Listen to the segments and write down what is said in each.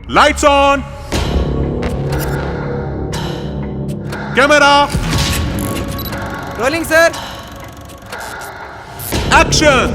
Lights on! Camera! Rolling sir. Action!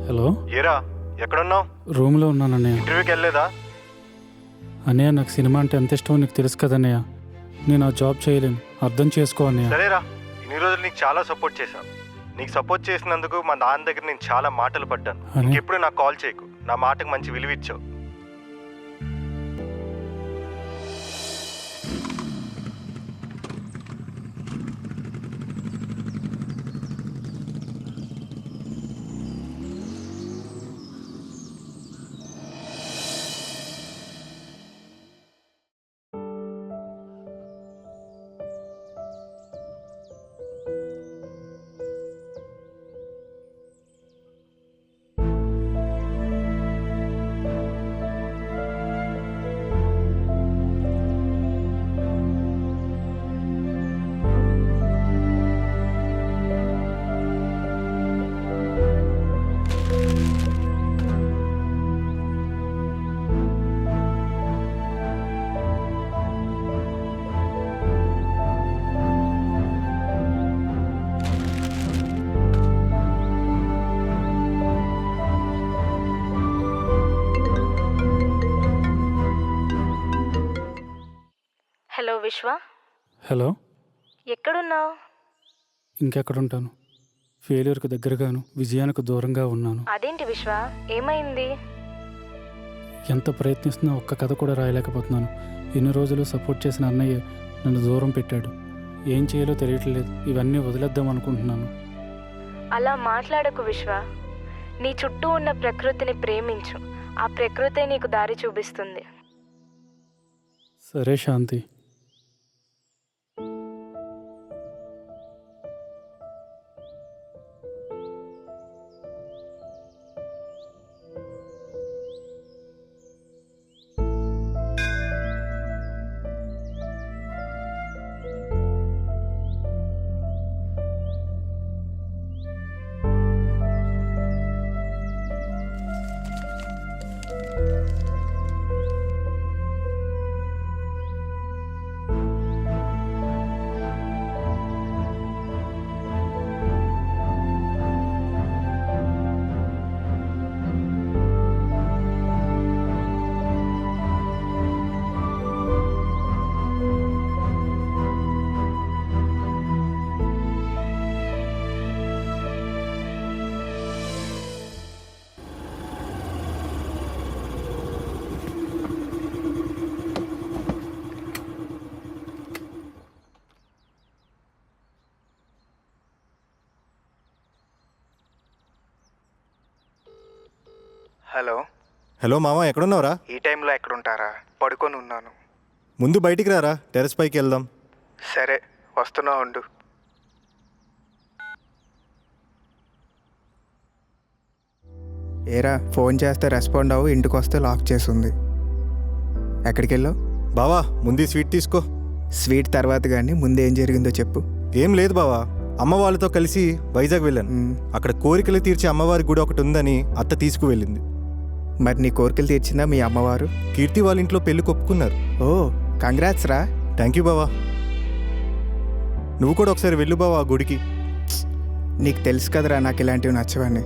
Hello, ఏరా ఎక్కడున్నావు? రూమ్లో ఉన్నాను అన్నయ్య. ఇంటర్వ్యూకి వెళ్ళలేదా? అన్నయ్య, నాకు సినిమా అంటే ఎంత ఇష్టమో నీకు తెలుసు కదన్నయ్య. నేను ఆ జాబ్ చేయలేను, అర్థం చేసుకో అన్నయ్య. సరేరా, ఇన్ని రోజులు నీకు చాలా సపోర్ట్ చేశాను. నీకు సపోర్ట్ చేసినందుకు మా నాన్న దగ్గర నేను చాలా మాటలు పడ్డాను. ఇంకెప్పుడు నాకు కాల్ చేయకు. నా మాటకు మంచి విలువ ఇచ్చావు. హలో విశ్వ, హలో, ఎక్కడున్నావు? ఇంకెక్కడుంటాను? ఫెయిల్యూర్కి దగ్గరగాను, విజయానికి దూరంగా ఉన్నాను. అదేంటి విశ్వ, ఏమైంది? ఎంత ప్రయత్నిస్తున్నా ఒక్క కథ కూడా రాయలేకపోతున్నాను. ఇన్ని రోజులు సపోర్ట్ చేసిన అన్నయ్య నన్ను దూరం పెట్టాడు. ఏం చేయాలో తెలియట్లేదు. ఇవన్నీ వదిలేద్దాం అనుకుంటున్నాను. అలా మాట్లాడకు విశ్వ. నీ చుట్టూ ఉన్న ప్రకృతిని ప్రేమించు. ఆ ప్రకృతే నీకు దారి చూపిస్తుంది. సరే శాంతి. హలో. హలో మామ, ఎక్కడున్నావురా? ఈ టైంలో ఎక్కడుంటారా? పడుకొని ఉన్నాను. ముందు బయటికి రారా, టెర్రస్ పైకి వెళ్దాం. సరే, వస్తున్నా ఉండు. ఏరా, ఫోన్ చేస్తే రెస్పాండ్ అవ్వు, ఇంటికి వస్తే లాక్ చేసింది. ఎక్కడికి వెళ్ళావు? బావా, ముందు స్వీట్ తీసుకో. స్వీట్ తర్వాత కానీ ముందు ఏం జరిగిందో చెప్పు. ఏం లేదు బావా, అమ్మ వాళ్ళతో కలిసి వైజాగ్ వెళ్ళాను. అక్కడ కోరికలు తీర్చే అమ్మవారి గుడి ఒకటి ఉందని అత్త తీసుకువెళ్ళింది. మరి నీ కోరికలు తీర్చిందా మీ అమ్మవారు? కీర్తి వాళ్ళ ఇంట్లో పెళ్లి కొప్పుకున్నారు. ఓ, కంగ్రాట్స్ రా. థ్యాంక్ యూ బావా. నువ్వు కూడా ఒకసారి వెళ్ళు బావా ఆ గుడికి. నీకు తెలుసు కదరా నాకు ఇలాంటివి నచ్చవని.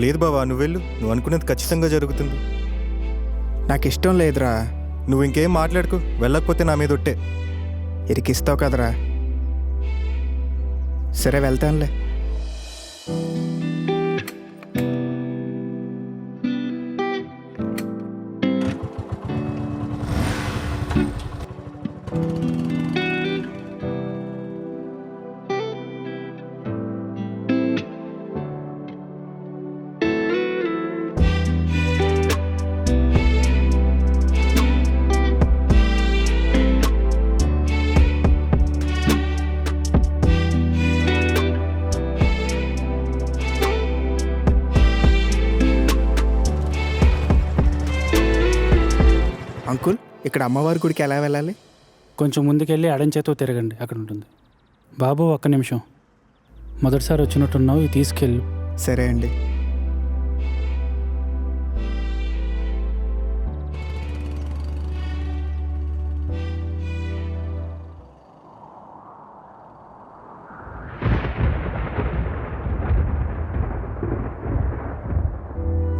లేదు బావా, నువ్వు వెళ్ళు. నువ్వు అనుకున్నది ఖచ్చితంగా జరుగుతుంది. నాకు ఇష్టం లేదురా. నువ్వు ఇంకేం మాట్లాడుకు, వెళ్ళకపోతే నా మీద ఒట్టే. ఇరికిస్తావు కదరా. సరే వెళ్తానులే. అంకుల్, ఇక్కడ అమ్మవారి గుడికి ఎలా వెళ్ళాలి? కొంచెం ముందుకెళ్ళి ఎడం చేతో తిరగండి, అక్కడ ఉంటుంది. బాబు ఒక్క నిమిషం, మొదటిసారి వచ్చినట్టున్నావు, ఇది తీసుకెళ్ళు. సరే అండి.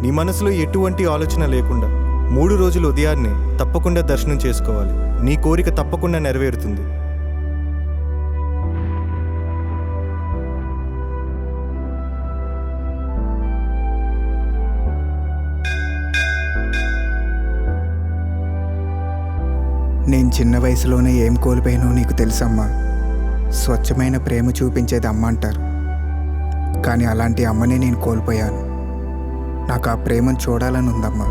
నీ మనసులో ఎటువంటి ఆలోచన లేకుండా 3 రోజులు ఉదయాన్నే తప్పకుండా దర్శనం చేసుకోవాలి. నీ కోరిక తప్పకుండా నెరవేరుతుంది. నేను చిన్న వయసులోనే ఏం కోల్పోయానో నీకు తెలుసమ్మా. స్వచ్ఛమైన ప్రేమ చూపించేది అమ్మ అంటారు, కానీ అలాంటి అమ్మనే నేను కోల్పోయాను. నాకు ఆ ప్రేమను చూడాలని ఉందమ్మా.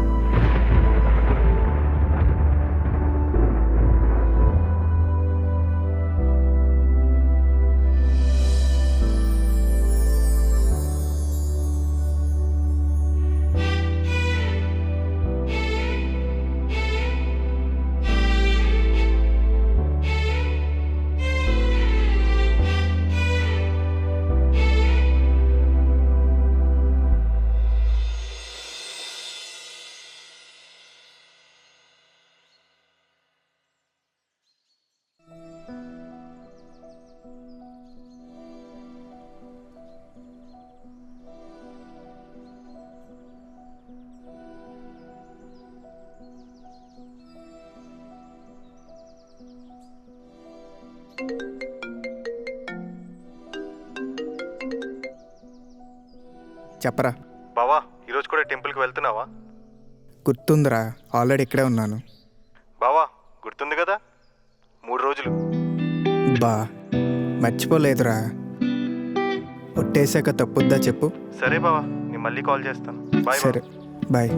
చెప్పరా. బావా, ఈరోజు కూడా టెంపుల్కి వెళ్తున్నావా? గుర్తుందిరా, ఆల్రెడీ ఇక్కడే ఉన్నాను. బావా, గుర్తుంది కదా, 3 రోజులు. బా, మర్చిపోలేదురా. ఒట్టేసాక తప్పుద్దా చెప్పు. సరే బావా, నేను మళ్ళీ కాల్ చేస్తాను. బాయ్. సరే, బాయ్.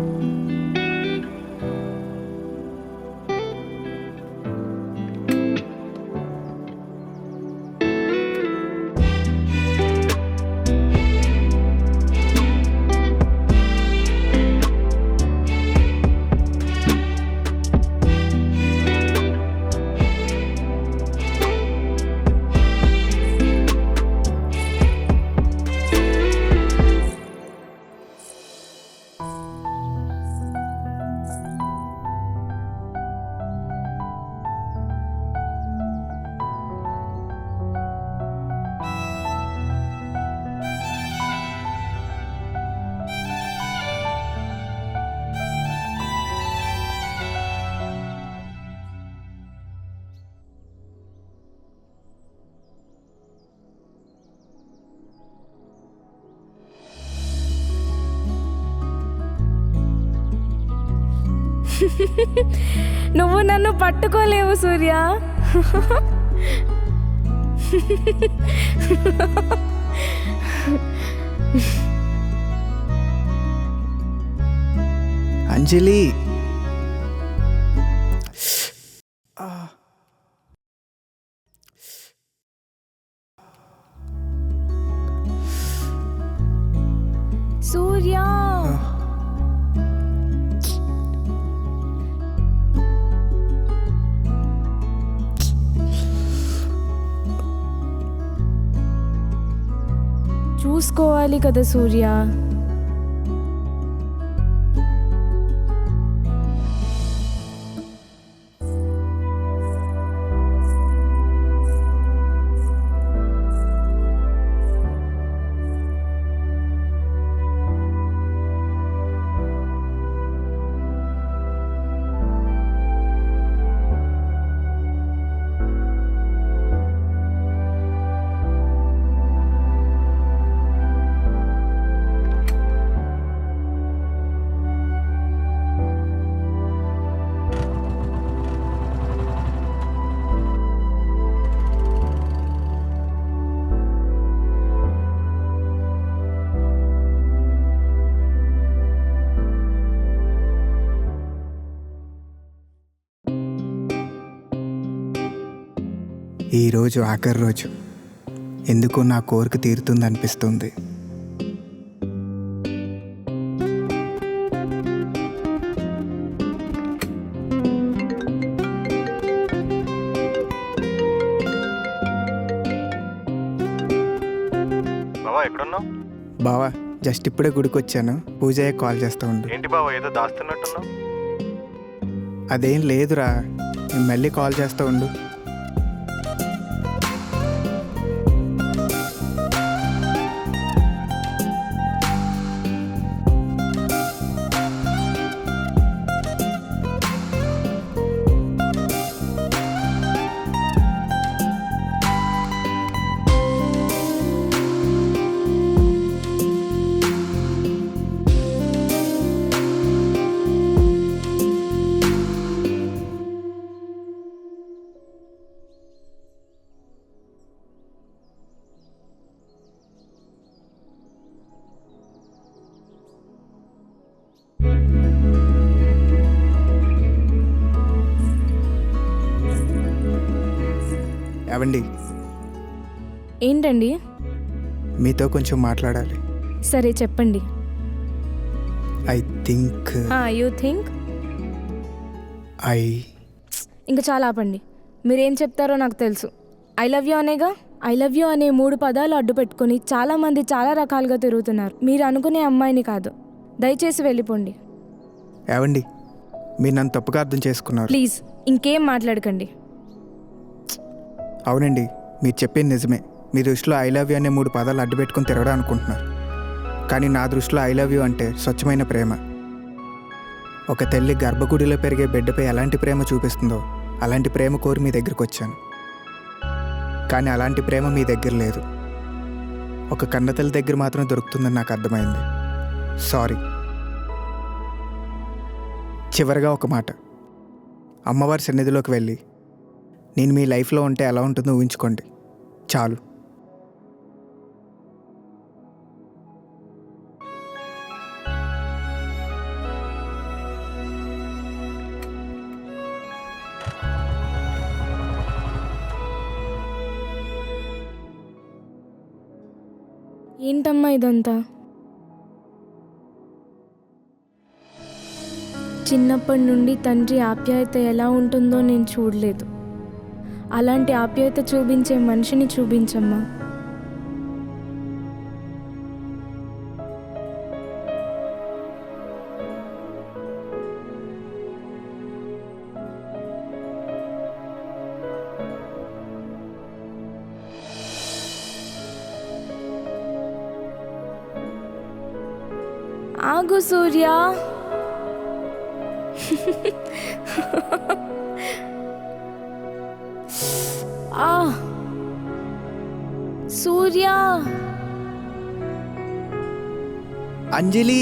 నువ్వు నన్ను పట్టుకోలేవు సూర్య. అంజలి, సూర్య, చూసుకోవాలి కదా సూర్య. ఈరోజు ఆఖరి రోజు. ఎందుకో నా కోరిక తీరుతుందనిపిస్తుంది. బావా ఎక్కడున్నావు? బావా జస్ట్ ఇప్పుడే గుడికి వచ్చాను. పూజయ్య కాల్ చేస్తూ ఉండు. ఏంటి బావా ఏదో దాస్తున్నట్టున్నావు? అదేం లేదురా, నేను మళ్ళీ కాల్ చేస్తూ ఉండు. ఏవండి, ఏంటండి? మీతో కొంచెం మాట్లాడాలి. సరే చెప్పండి. I think you think I ఇంకా చాలా ఆపండి. మీరేం చెప్తారో నాకు తెలుసు. ఐ లవ్ యూ అనేగా. ఐ లవ్ యూ అనే 3 పదాలు అడ్డు పెట్టుకొని చాలామంది చాలా రకాలుగా తిరుగుతున్నారు. మీరు అనుకునే అమ్మాయిని కాదు. దయచేసి వెళ్ళిపోండి ఏవండి, మీరు నన్ను తప్పుగా అర్థం చేసుకున్నారు. ప్లీజ్. ఇంకేం మాట్లాడకండి. అవునండి, మీరు చెప్పింది నిజమే. మీ దృష్టిలో ఐ లవ్ యూ అనే 3 పదాలు అడ్డు పెట్టుకుని తిరగడం అనుకుంటున్నారు. కానీ నా దృష్టిలో ఐ లవ్ యూ అంటే స్వచ్ఛమైన ప్రేమ. ఒక తల్లి గర్భగుడిలో పెరిగే బిడ్డపై ఎలాంటి ప్రేమ చూపిస్తుందో అలాంటి ప్రేమ కోరి మీ దగ్గరికి వచ్చాను. కానీ అలాంటి ప్రేమ మీ దగ్గర లేదు. ఒక కన్నతల్లి దగ్గర మాత్రం దొరుకుతుందని నాకు అర్థమైంది. సారీ. చివరిగా ఒక మాట. అమ్మవారి సన్నిధిలోకి వెళ్ళి నేను మీ లైఫ్లో ఉంటే ఎలా ఉంటుందో ఊహించుకోండి చాలు. ఏంటమ్మా ఇదంతా? చిన్నప్పటి నుండి తండ్రి ఆప్యాయత ఎలా ఉంటుందో నేను చూడలేదు. అలాంటి ఆప్యాయత చూపించే మనిషిని చూపించమ్మా. ఆగు సూర్య. సూర్య. అంజలి,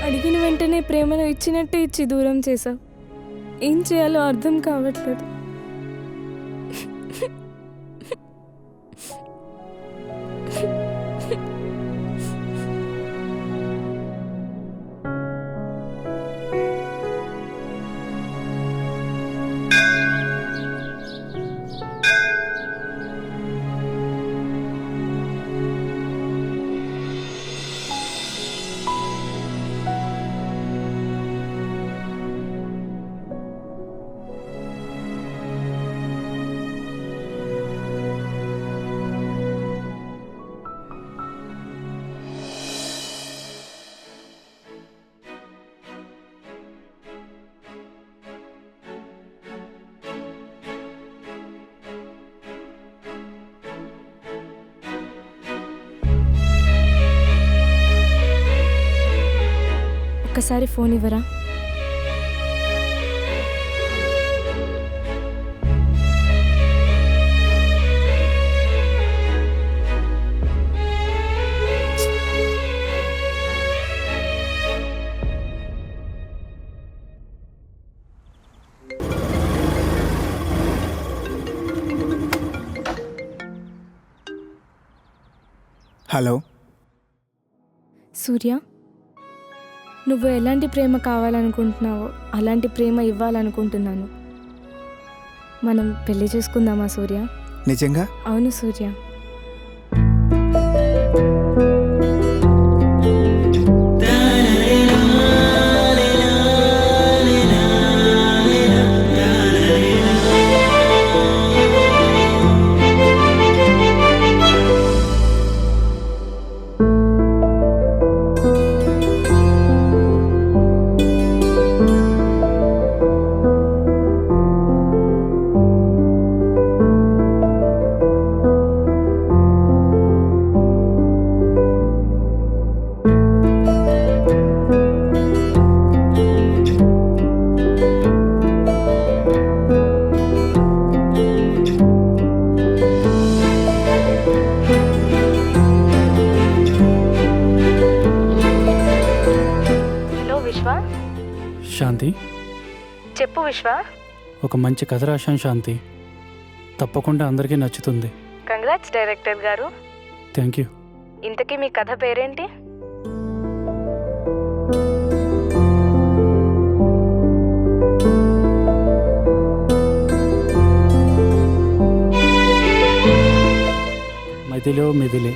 అడిగిన వెంటనే ప్రేమను ఇచ్చినట్టే ఇచ్చి దూరం చేశావు. ఏం చేయాలో అర్థం కావట్లేదు. ఒక్కసారి ఫోన్ ఇవ్వరా? హలో. సూర్య, నువ్వు ఎలాంటి ప్రేమ కావాలనుకుంటున్నావో అలాంటి ప్రేమ ఇవ్వాలనుకుంటున్నాను. మనం పెళ్లి చేసుకుందామా సూర్య? నిజంగా? అవును సూర్య. శాంతి, చెప్పు విశ్వ. ఒక మంచి కథ రాశాను శాంతి. తప్పకుండా అందరికీ నచ్చుతుంది. కంగ్రాట్స్ డైరెక్టర్ గారు. Thank you. ఇంతకీ మీ కథ పేరేంటి? మదిలో మెదిలే.